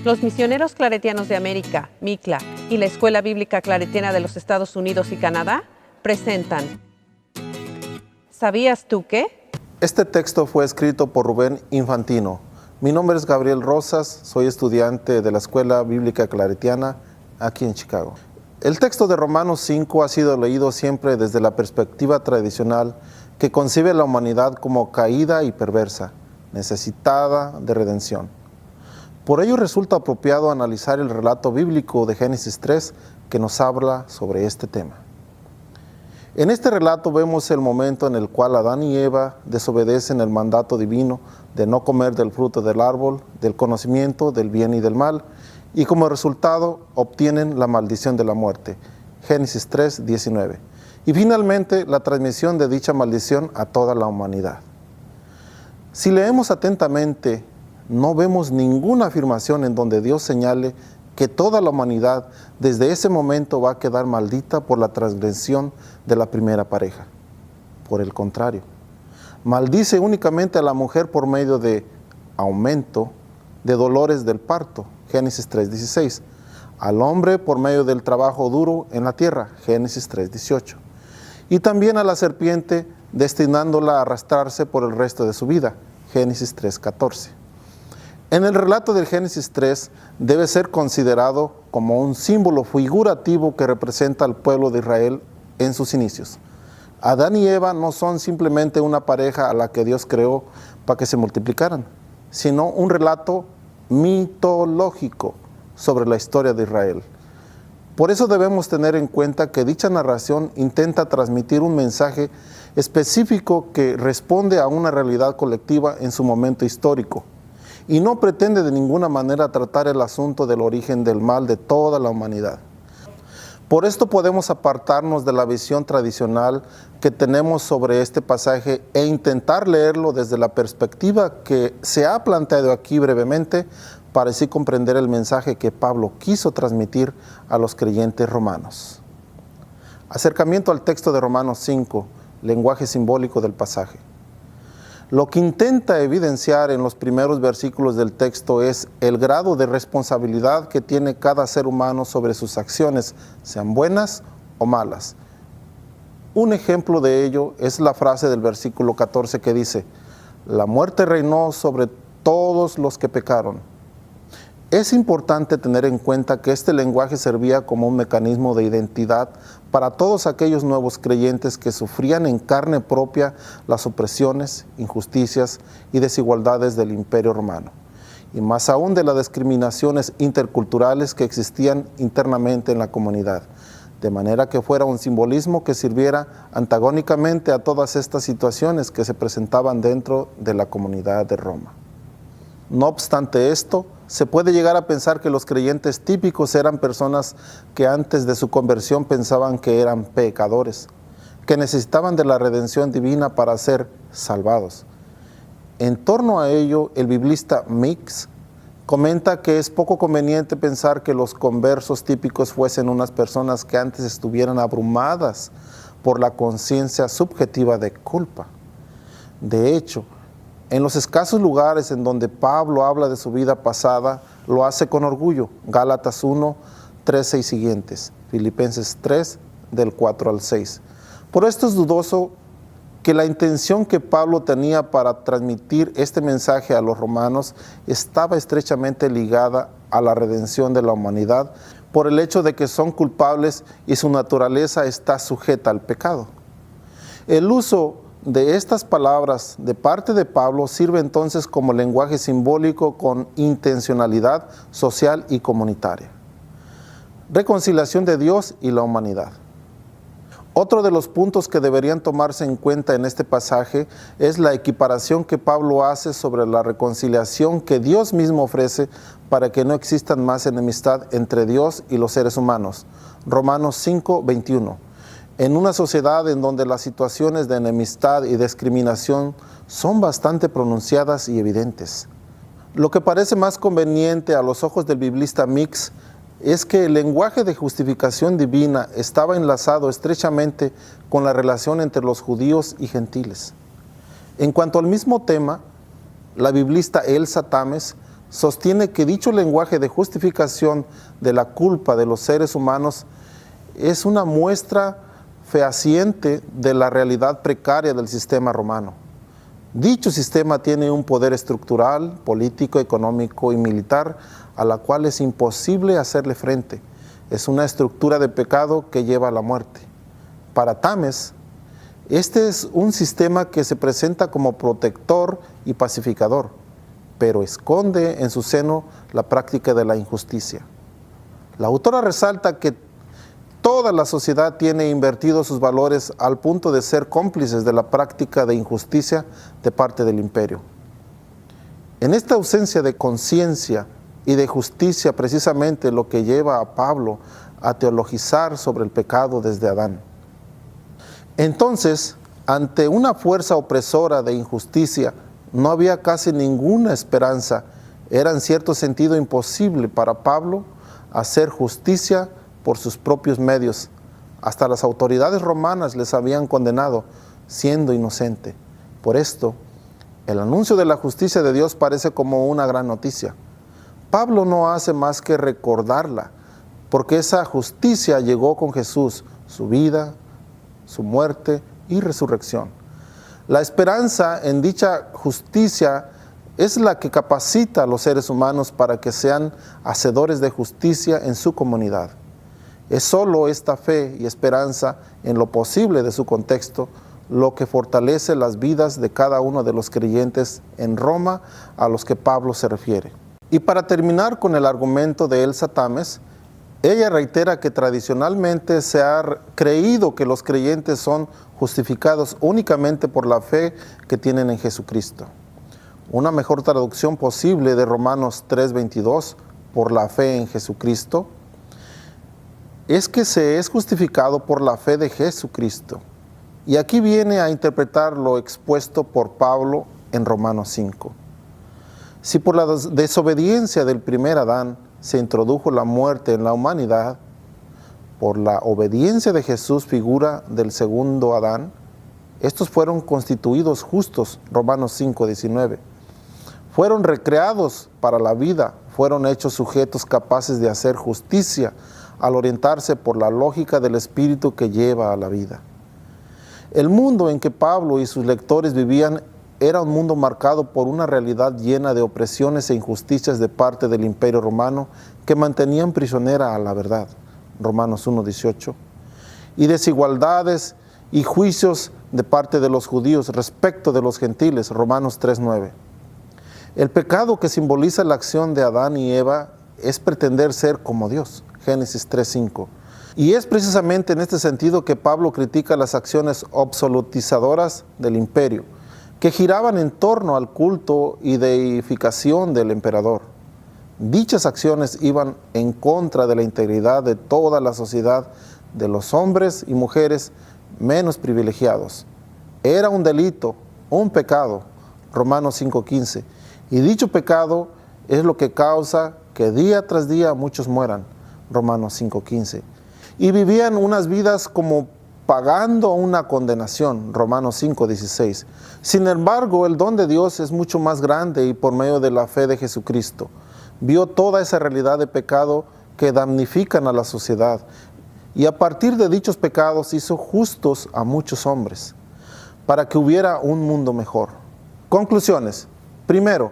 Los Misioneros Claretianos de América, MICLA, y la Escuela Bíblica Claretiana de los Estados Unidos y Canadá presentan ¿Sabías tú qué? Este texto fue escrito por Rubén Infantino. Mi nombre es Gabriel Rosas, soy estudiante de la Escuela Bíblica Claretiana aquí en Chicago. El texto de Romanos 5 ha sido leído siempre desde la perspectiva tradicional que concibe la humanidad como caída y perversa, necesitada de redención. Por ello resulta apropiado analizar el relato bíblico de Génesis 3 que nos habla sobre este tema. En este relato vemos el momento en el cual Adán y Eva desobedecen el mandato divino de no comer del fruto del árbol, del conocimiento del bien y del mal, y como resultado obtienen la maldición de la muerte. Génesis 3, 19. Y finalmente la transmisión de dicha maldición a toda la humanidad. Si leemos atentamente, no vemos ninguna afirmación en donde Dios señale que toda la humanidad desde ese momento va a quedar maldita por la transgresión de la primera pareja. Por el contrario, maldice únicamente a la mujer por medio de aumento de dolores del parto, Génesis 3:16, al hombre por medio del trabajo duro en la tierra, Génesis 3:18, y también a la serpiente destinándola a arrastrarse por el resto de su vida, Génesis 3:14. En el relato del Génesis 3 debe ser considerado como un símbolo figurativo que representa al pueblo de Israel en sus inicios. Adán y Eva no son simplemente una pareja a la que Dios creó para que se multiplicaran, sino un relato mitológico sobre la historia de Israel. Por eso debemos tener en cuenta que dicha narración intenta transmitir un mensaje específico que responde a una realidad colectiva en su momento histórico, y no pretende de ninguna manera tratar el asunto del origen del mal de toda la humanidad. Por esto podemos apartarnos de la visión tradicional que tenemos sobre este pasaje e intentar leerlo desde la perspectiva que se ha planteado aquí brevemente para así comprender el mensaje que Pablo quiso transmitir a los creyentes romanos. Acercamiento al texto de Romanos 5, lenguaje simbólico del pasaje. Lo que intenta evidenciar en los primeros versículos del texto es el grado de responsabilidad que tiene cada ser humano sobre sus acciones, sean buenas o malas. Un ejemplo de ello es la frase del versículo 14 que dice: la muerte reinó sobre todos los que pecaron. Es importante tener en cuenta que este lenguaje servía como un mecanismo de identidad para todos aquellos nuevos creyentes que sufrían en carne propia las opresiones, injusticias y desigualdades del Imperio Romano, y más aún de las discriminaciones interculturales que existían internamente en la comunidad, de manera que fuera un simbolismo que sirviera antagónicamente a todas estas situaciones que se presentaban dentro de la comunidad de Roma. No obstante esto, se puede llegar a pensar que los creyentes típicos eran personas que antes de su conversión pensaban que eran pecadores, que necesitaban de la redención divina para ser salvados. En torno a ello, el biblista Mix comenta que es poco conveniente pensar que los conversos típicos fuesen unas personas que antes estuvieran abrumadas por la conciencia subjetiva de culpa. De hecho, en los escasos lugares en donde Pablo habla de su vida pasada, lo hace con orgullo. Gálatas 1, 13 y siguientes. Filipenses 3, del 4 al 6. Por esto es dudoso que la intención que Pablo tenía para transmitir este mensaje a los romanos estaba estrechamente ligada a la redención de la humanidad por el hecho de que son culpables y su naturaleza está sujeta al pecado. El uso de estas palabras de parte de Pablo sirve entonces como lenguaje simbólico con intencionalidad social y comunitaria. Reconciliación de Dios y la humanidad. Otro de los puntos que deberían tomarse en cuenta en este pasaje es la equiparación que Pablo hace sobre la reconciliación que Dios mismo ofrece para que no existan más enemistad entre Dios y los seres humanos. Romanos 5, 21. En una sociedad en donde las situaciones de enemistad y discriminación son bastante pronunciadas y evidentes. Lo que parece más conveniente a los ojos del biblista Mix es que el lenguaje de justificación divina estaba enlazado estrechamente con la relación entre los judíos y gentiles. En cuanto al mismo tema, la biblista Elsa Tames sostiene que dicho lenguaje de justificación de la culpa de los seres humanos es una muestra fehaciente de la realidad precaria del sistema romano. Dicho sistema tiene un poder estructural, político, económico y militar a la cual es imposible hacerle frente. Es una estructura de pecado que lleva a la muerte. Para Tames, este es un sistema que se presenta como protector y pacificador, pero esconde en su seno la práctica de la injusticia. La autora resalta que toda la sociedad tiene invertidos sus valores al punto de ser cómplices de la práctica de injusticia de parte del imperio. En esta ausencia de conciencia y de justicia, precisamente lo que lleva a Pablo a teologizar sobre el pecado desde Adán. Entonces, ante una fuerza opresora de injusticia, no había casi ninguna esperanza. Era en cierto sentido imposible para Pablo hacer justicia por sus propios medios. Hasta las autoridades romanas les habían condenado, siendo inocente. Por esto, el anuncio de la justicia de Dios parece como una gran noticia. Pablo no hace más que recordarla, porque esa justicia llegó con Jesús, su vida, su muerte y resurrección. La esperanza en dicha justicia es la que capacita a los seres humanos para que sean hacedores de justicia en su comunidad. Es solo esta fe y esperanza en lo posible de su contexto lo que fortalece las vidas de cada uno de los creyentes en Roma a los que Pablo se refiere. Y para terminar con el argumento de Elsa Tames, ella reitera que tradicionalmente se ha creído que los creyentes son justificados únicamente por la fe que tienen en Jesucristo. Una mejor traducción posible de Romanos 3:22, por la fe en Jesucristo, es que se es justificado por la fe de Jesucristo. Y aquí viene a interpretar lo expuesto por Pablo en Romanos 5. Si por la desobediencia del primer Adán se introdujo la muerte en la humanidad, por la obediencia de Jesús, figura del segundo Adán, estos fueron constituidos justos, Romanos 5:19. Fueron recreados para la vida, fueron hechos sujetos capaces de hacer justicia al orientarse por la lógica del Espíritu que lleva a la vida. El mundo en que Pablo y sus lectores vivían era un mundo marcado por una realidad llena de opresiones e injusticias de parte del Imperio Romano que mantenían prisionera a la verdad, Romanos 1:18, y desigualdades y juicios de parte de los judíos respecto de los gentiles, Romanos 3:9. El pecado que simboliza la acción de Adán y Eva es pretender ser como Dios, Génesis 3:5. Y es precisamente en este sentido que Pablo critica las acciones absolutizadoras del imperio, que giraban en torno al culto y deificación del emperador. Dichas acciones iban en contra de la integridad de toda la sociedad, de los hombres y mujeres menos privilegiados. Era un delito, un pecado, Romanos 5:15, y dicho pecado es lo que causa que día tras día muchos mueran, Romanos 5:15, y vivían unas vidas como pagando una condenación, Romanos 5:16. Sin embargo, el don de Dios es mucho más grande y por medio de la fe de Jesucristo vio toda esa realidad de pecado que damnifican a la sociedad y a partir de dichos pecados hizo justos a muchos hombres para que hubiera un mundo mejor. Conclusiones. Primero,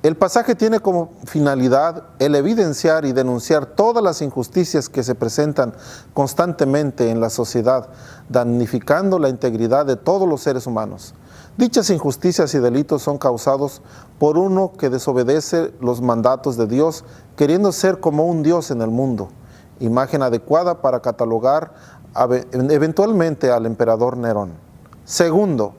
el pasaje tiene como finalidad el evidenciar y denunciar todas las injusticias que se presentan constantemente en la sociedad, damnificando la integridad de todos los seres humanos. Dichas injusticias y delitos son causados por uno que desobedece los mandatos de Dios, queriendo ser como un Dios en el mundo, imagen adecuada para catalogar eventualmente al emperador Nerón. Segundo,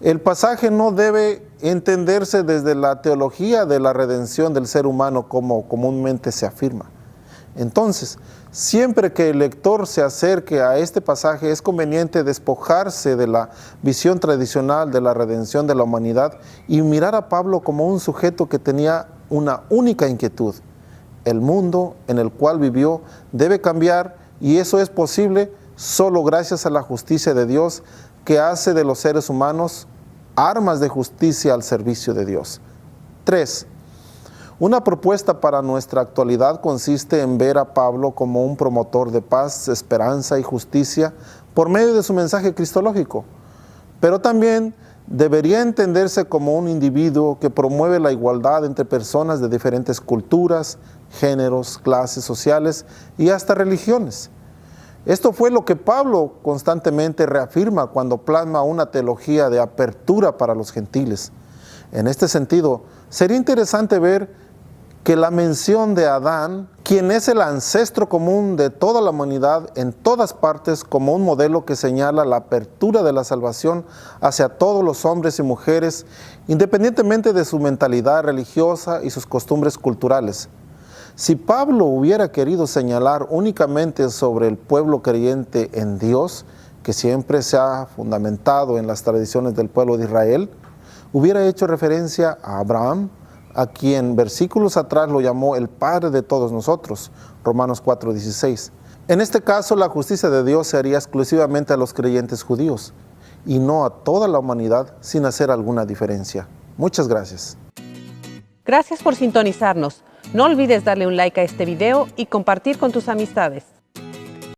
el pasaje no debe entenderse desde la teología de la redención del ser humano como comúnmente se afirma. Entonces, siempre que el lector se acerque a este pasaje es conveniente despojarse de la visión tradicional de la redención de la humanidad y mirar a Pablo como un sujeto que tenía una única inquietud. El mundo en el cual vivió debe cambiar y eso es posible solo gracias a la justicia de Dios que hace de los seres humanos armas de justicia al servicio de Dios. 3. Una propuesta para nuestra actualidad consiste en ver a Pablo como un promotor de paz, esperanza y justicia por medio de su mensaje cristológico, pero también debería entenderse como un individuo que promueve la igualdad entre personas de diferentes culturas, géneros, clases sociales y hasta religiones. Esto fue lo que Pablo constantemente reafirma cuando plasma una teología de apertura para los gentiles. En este sentido, sería interesante ver que la mención de Adán, quien es el ancestro común de toda la humanidad en todas partes, como un modelo que señala la apertura de la salvación hacia todos los hombres y mujeres, independientemente de su mentalidad religiosa y sus costumbres culturales. Si Pablo hubiera querido señalar únicamente sobre el pueblo creyente en Dios, que siempre se ha fundamentado en las tradiciones del pueblo de Israel, hubiera hecho referencia a Abraham, a quien versículos atrás lo llamó el Padre de todos nosotros, Romanos 4:16. En este caso, la justicia de Dios se haría exclusivamente a los creyentes judíos y no a toda la humanidad sin hacer alguna diferencia. Muchas gracias. Gracias por sintonizarnos. No olvides darle un like a este video y compartir con tus amistades.